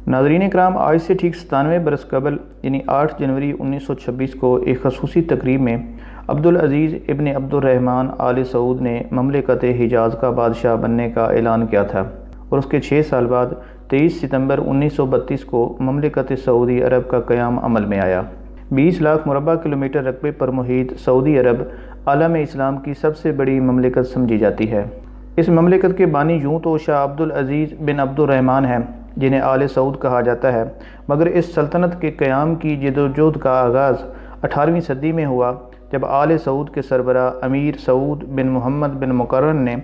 ناظرین کرام، آج سے ٹھیک 97 برس قبل یعنی 8 جنوری 1926 کو ایک خصوصی تقریب میں عبدالعزیز ابن عبد الرحمن آل سعود نے مملکت حجاز کا بادشاہ بننے کا اعلان کیا تھا، اور اس کے 6 سال بعد 23 ستمبر 1932 کو مملکت سعودی عرب کا قیام عمل میں آیا۔ 20 لاکھ مربع کلومیٹر رقبے پر محیط سعودی عرب عالم اسلام کی سب سے بڑی مملکت سمجھی جاتی ہے۔ اس مملکت کے بانی یوں تو شاہ عبدالعزیز بن عبد الرحمن ہیں، جنہیں آل سعود کہا جاتا ہے، مگر اس سلطنت کے قیام کی جدوجہد کا آغاز 18ویں صدی میں ہوا، جب آل سعود کے سربراہ امیر سعود بن محمد بن مقرن نے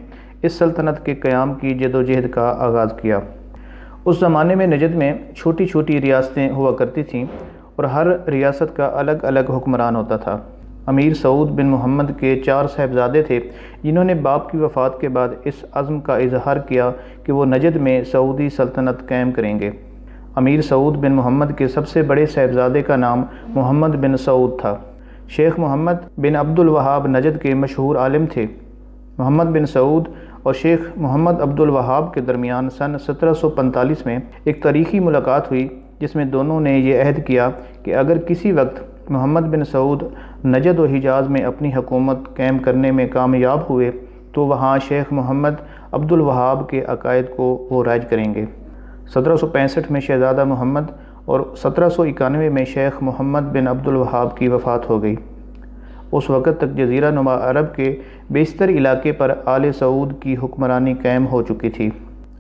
اس سلطنت کے قیام کی جدوجہد کا آغاز کیا۔ اس زمانے میں نجد میں چھوٹی چھوٹی ریاستیں ہوا کرتی تھیں اور ہر ریاست کا الگ الگ حکمران ہوتا تھا۔ امیر سعود بن محمد کے 4 صاحبزادے تھے، جنہوں نے باپ کی وفات کے بعد اس عزم کا اظہار کیا کہ وہ نجد میں سعودی سلطنت قائم کریں گے۔ امیر سعود بن محمد کے سب سے بڑے صاحبزادے کا نام محمد بن سعود تھا۔ شیخ محمد بن عبد الوہاب نجد کے مشہور عالم تھے۔ محمد بن سعود اور شیخ محمد عبد الوہاب کے درمیان سن 1745 میں ایک تاریخی ملاقات ہوئی، جس میں دونوں نے یہ عہد کیا کہ اگر کسی وقت محمد بن سعود نجد و حجاز میں اپنی حکومت قائم کرنے میں کامیاب ہوئے تو وہاں شیخ محمد عبد الوہاب کے عقائد کو وہ رائج کریں گے۔ 1765 میں شہزادہ محمد اور 1791 میں شیخ محمد بن عبد الوہاب کی وفات ہو گئی۔ اس وقت تک جزیرہ نما عرب کے بیشتر علاقے پر آل سعود کی حکمرانی قائم ہو چکی تھی۔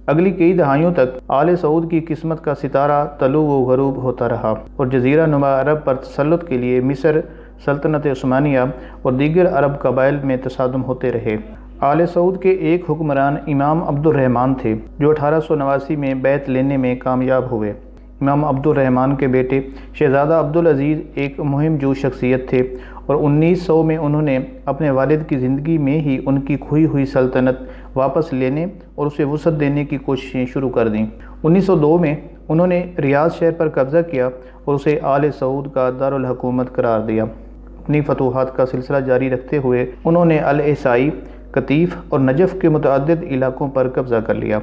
اگلی کئی دہائیوں تک آل سعود کی قسمت کا ستارہ طلوع و غروب ہوتا رہا اور جزیرہ نما عرب پر تسلط کے لیے مصر، سلطنت عثمانیہ اور دیگر عرب قبائل میں تصادم ہوتے رہے۔ آل سعود کے ایک حکمران امام عبد الرحمن تھے، جو 1889 میں بیعت لینے میں کامیاب ہوئے۔ امام عبد الرحمن کے بیٹے شہزادہ عبدالعزیز ایک مہم جو شخصیت تھے، اور 1900 میں انہوں نے اپنے والد کی زندگی میں ہی ان کی کھوئی ہوئی سلطنت واپس لینے اور اسے وسعت دینے کی کوششیں شروع کر دیں۔ 1902 میں انہوں نے ریاض شہر پر قبضہ کیا اور اسے آل سعود کا دارالحکومت قرار دیا۔ اپنی فتوحات کا سلسلہ جاری رکھتے ہوئے انہوں نے الاحسائی، قطیف اور نجف کے متعدد علاقوں پر قبضہ کر لیا۔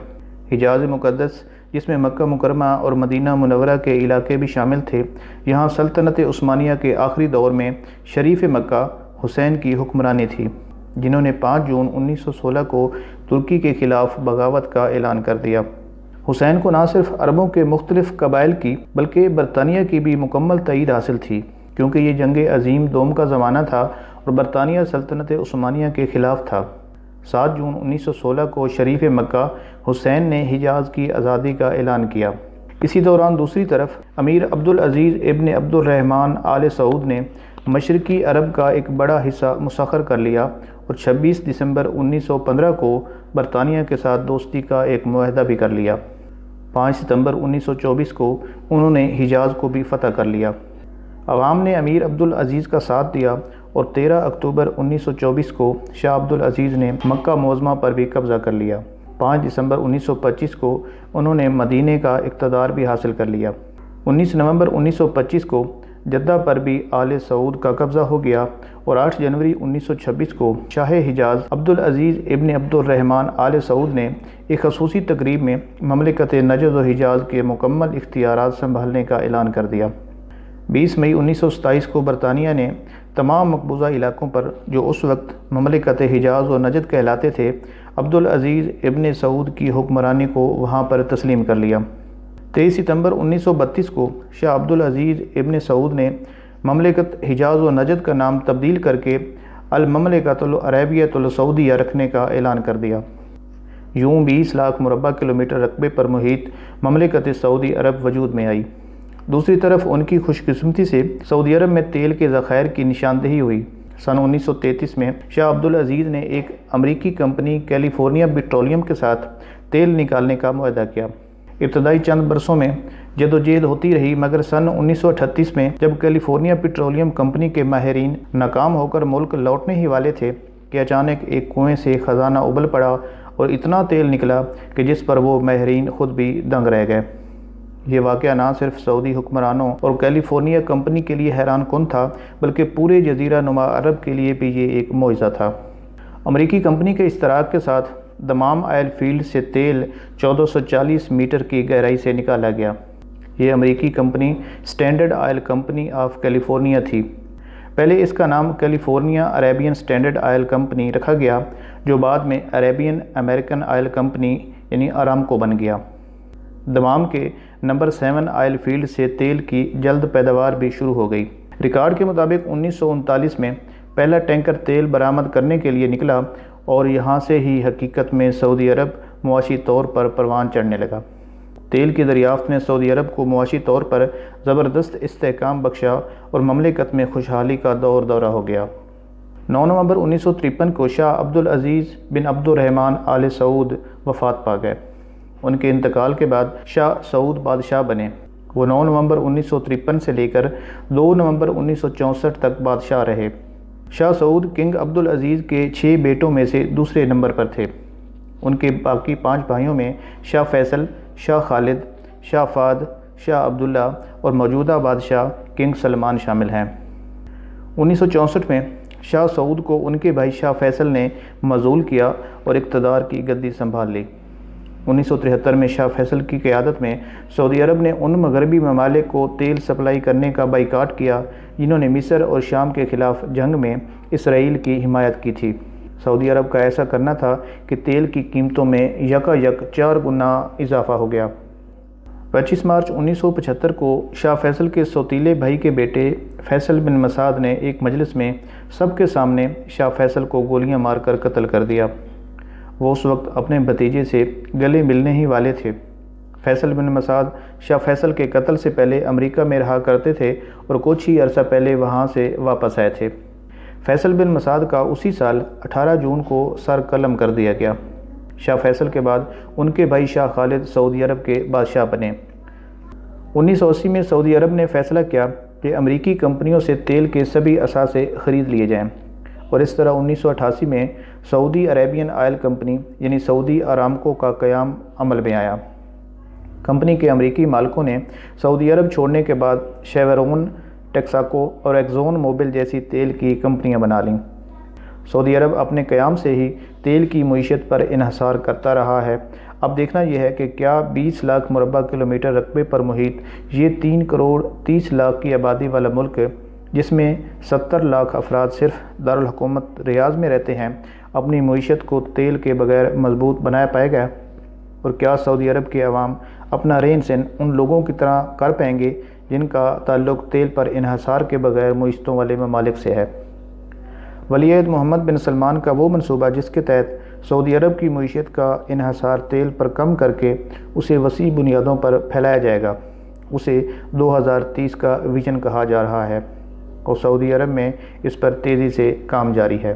حجاز مقدس، جس میں مکہ مکرمہ اور مدینہ منورہ کے علاقے بھی شامل تھے، یہاں سلطنت عثمانیہ کے آخری دور میں شریف مکہ حسین کی حکمرانی تھی، جنہوں نے 5 جون 1916 کو ترکی کے خلاف بغاوت کا اعلان کر دیا۔ حسین کو نہ صرف عربوں کے مختلف قبائل کی بلکہ برطانیہ کی بھی مکمل تائید حاصل تھی، کیونکہ یہ جنگ عظیم دوم کا زمانہ تھا اور برطانیہ سلطنت عثمانیہ کے خلاف تھا۔ 7 جون 1916 کو شریف مکہ حسین نے حجاز کی آزادی کا اعلان کیا۔ اسی دوران دوسری طرف امیر عبدالعزیز ابن عبد الرحمن آل سعود نے مشرقی عرب کا ایک بڑا حصہ مسخر کر لیا اور 26 دسمبر 1915 کو برطانیہ کے ساتھ دوستی کا ایک معاہدہ بھی کر لیا۔ 5 ستمبر 1924 کو انہوں نے حجاز کو بھی فتح کر لیا۔ عوام نے امیر عبدالعزیز کا ساتھ دیا اور 13 اکتوبر 1924 کو شاہ عبدالعزیز نے مکہ معظمہ پر بھی قبضہ کر لیا۔ 5 دسمبر 1925 کو انہوں نے مدینے کا اقتدار بھی حاصل کر لیا۔ 19 نومبر 1925 کو جدہ پر بھی آل سعود کا قبضہ ہو گیا اور 8 جنوری 1926 کو شاہ حجاز عبدالعزیز ابن عبد الرحمن آل سعود نے ایک خصوصی تقریب میں مملکت نجد و حجاز کے مکمل اختیارات سنبھالنے کا اعلان کر دیا۔ 20 مئی 1927 کو برطانیہ نے تمام مقبوضہ علاقوں پر، جو اس وقت مملکت حجاز و نجد کہلاتے تھے، عبدالعزیز ابن سعود کی حکمرانی کو وہاں پر تسلیم کر لیا۔ 23 ستمبر 1932 کو شاہ عبدالعزیز ابن سعود نے مملکت حجاز و نجد کا نام تبدیل کر کے المملکۃ العربیۃ السعودیہ رکھنے کا اعلان کر دیا۔ یوں 20 لاکھ مربع کلومیٹر رقبے پر محیط مملکت سعودی عرب وجود میں آئی۔ دوسری طرف ان کی خوش قسمتی سے سعودی عرب میں تیل کے ذخائر کی نشاندہی ہوئی۔ سن 1933 میں شاہ عبدالعزیز نے ایک امریکی کمپنی کیلیفورنیا پیٹرولیم کے ساتھ تیل نکالنے کا معاہدہ کیا۔ ابتدائی چند برسوں میں جدوجہد ہوتی رہی، مگر سن 1938 میں جب کیلیفورنیا پیٹرولیم کمپنی کے ماہرین ناکام ہو کر ملک لوٹنے ہی والے تھے کہ اچانک ایک کنویں سے خزانہ ابل پڑا اور اتنا تیل نکلا کہ جس پر وہ ماہرین خود بھی دنگ رہ گئے۔ یہ واقعہ نہ صرف سعودی حکمرانوں اور کیلیفورنیا کمپنی کے لیے حیران کن تھا، بلکہ پورے جزیرہ نما عرب کے لیے بھی یہ ایک معجزہ تھا۔ امریکی کمپنی کے اشتراک کے ساتھ دمام آئل فیلڈ سے تیل 1440 میٹر کی گہرائی سے نکالا گیا۔ یہ امریکی company standard oil company of California تھی۔ پہلے اس کا نام California Arabian standard oil company رکھا گیا، جو بعد میں عربین امریکن آئل کمپنی یعنی آرامکو بن گیا۔ دمام کے نمبر 7 آئل فیلڈ سے تیل کی جلد پیداوار بھی شروع ہو گئی۔ ریکارڈ کے مطابق 1939 میں پہلا ٹینکر تیل برآمد کرنے کے لیے نکلا اور یہاں سے ہی حقیقت میں سعودی عرب معاشی طور پر پروان چڑھنے لگا۔ تیل کی دریافت نے سعودی عرب کو معاشی طور پر زبردست استحکام بخشا اور مملکت میں خوشحالی کا دورہ ہو گیا۔ 9 نومبر 1953 کو شاہ عبدالعزیز بن عبد الرحمن آل سعود وفات پا گئے۔ ان کے انتقال کے بعد شاہ سعود بادشاہ بنے۔ وہ 9 نومبر 1953 سے لے کر 2 نومبر 1964 تک بادشاہ رہے۔ شاہ سعود کنگ عبدالعزیز کے 6 بیٹوں میں سے دوسرے نمبر پر تھے۔ ان کے باقی 5 بھائیوں میں شاہ فیصل، شاہ خالد، شاہ فہد، شاہ عبداللہ اور موجودہ بادشاہ کنگ سلمان شامل ہیں۔ 1964 میں شاہ سعود کو ان کے بھائی شاہ فیصل نے معزول کیا اور اقتدار کی گدی سنبھال لی۔ 1973 میں شاہ فیصل کی قیادت میں سعودی عرب نے ان مغربی ممالک کو تیل سپلائی کرنے کا بائیکاٹ کیا جنہوں نے مصر اور شام کے خلاف جنگ میں اسرائیل کی حمایت کی تھی۔ سعودی عرب کا ایسا کرنا تھا کہ تیل کی قیمتوں میں یکایک 4 گنا اضافہ ہو گیا۔ 25 مارچ 1975 کو شاہ فیصل کے سوتیلے بھائی کے بیٹے فیصل بن مسعود نے ایک مجلس میں سب کے سامنے شاہ فیصل کو گولیاں مار کر قتل کر دیا۔ وہ اس وقت اپنے بھتیجے سے گلے ملنے ہی والے تھے۔ فیصل بن مسعود شاہ فیصل کے قتل سے پہلے امریکہ میں رہا کرتے تھے اور کچھ ہی عرصہ پہلے وہاں سے واپس آئے تھے۔ فیصل بن مسعود کا اسی سال 18 جون کو سر قلم کر دیا گیا۔ شاہ فیصل کے بعد ان کے بھائی شاہ خالد سعودی عرب کے بادشاہ بنے۔ 1980 میں سعودی عرب نے فیصلہ کیا کہ امریکی کمپنیوں سے تیل کے سبھی اثاثے خرید لیے جائیں اور اس طرح 1988 میں سعودی عربین آئل کمپنی یعنی سعودی آرامکو کا قیام عمل میں آیا۔ کمپنی کے امریکی مالکوں نے سعودی عرب چھوڑنے کے بعد شیورون، ٹیکساکو اور ایکزون موبل جیسی تیل کی کمپنیاں بنا لیں۔ سعودی عرب اپنے قیام سے ہی تیل کی معیشت پر انحصار کرتا رہا ہے۔ اب دیکھنا یہ ہے کہ کیا 20 لاکھ مربع کلومیٹر رقبے پر محیط یہ 3 کروڑ 30 لاکھ کی آبادی والا ملک، جس میں 70 لاکھ افراد صرف دارالحکومت ریاض میں رہتے ہیں، اپنی معیشت کو تیل کے بغیر مضبوط بنا پائے گا؟ اور کیا سعودی عرب کے عوام اپنا رہن سہن ان لوگوں کی طرح کر پائیں گے جن کا تعلق تیل پر انحصار کے بغیر معیشتوں والے ممالک سے ہے؟ ولی عہد محمد بن سلمان کا وہ منصوبہ جس کے تحت سعودی عرب کی معیشت کا انحصار تیل پر کم کر کے اسے وسیع بنیادوں پر پھیلایا جائے گا، اسے 2030 کا ویژن کہا جا رہا ہے اور سعودی عرب میں اس پر تیزی سے کام جاری ہے۔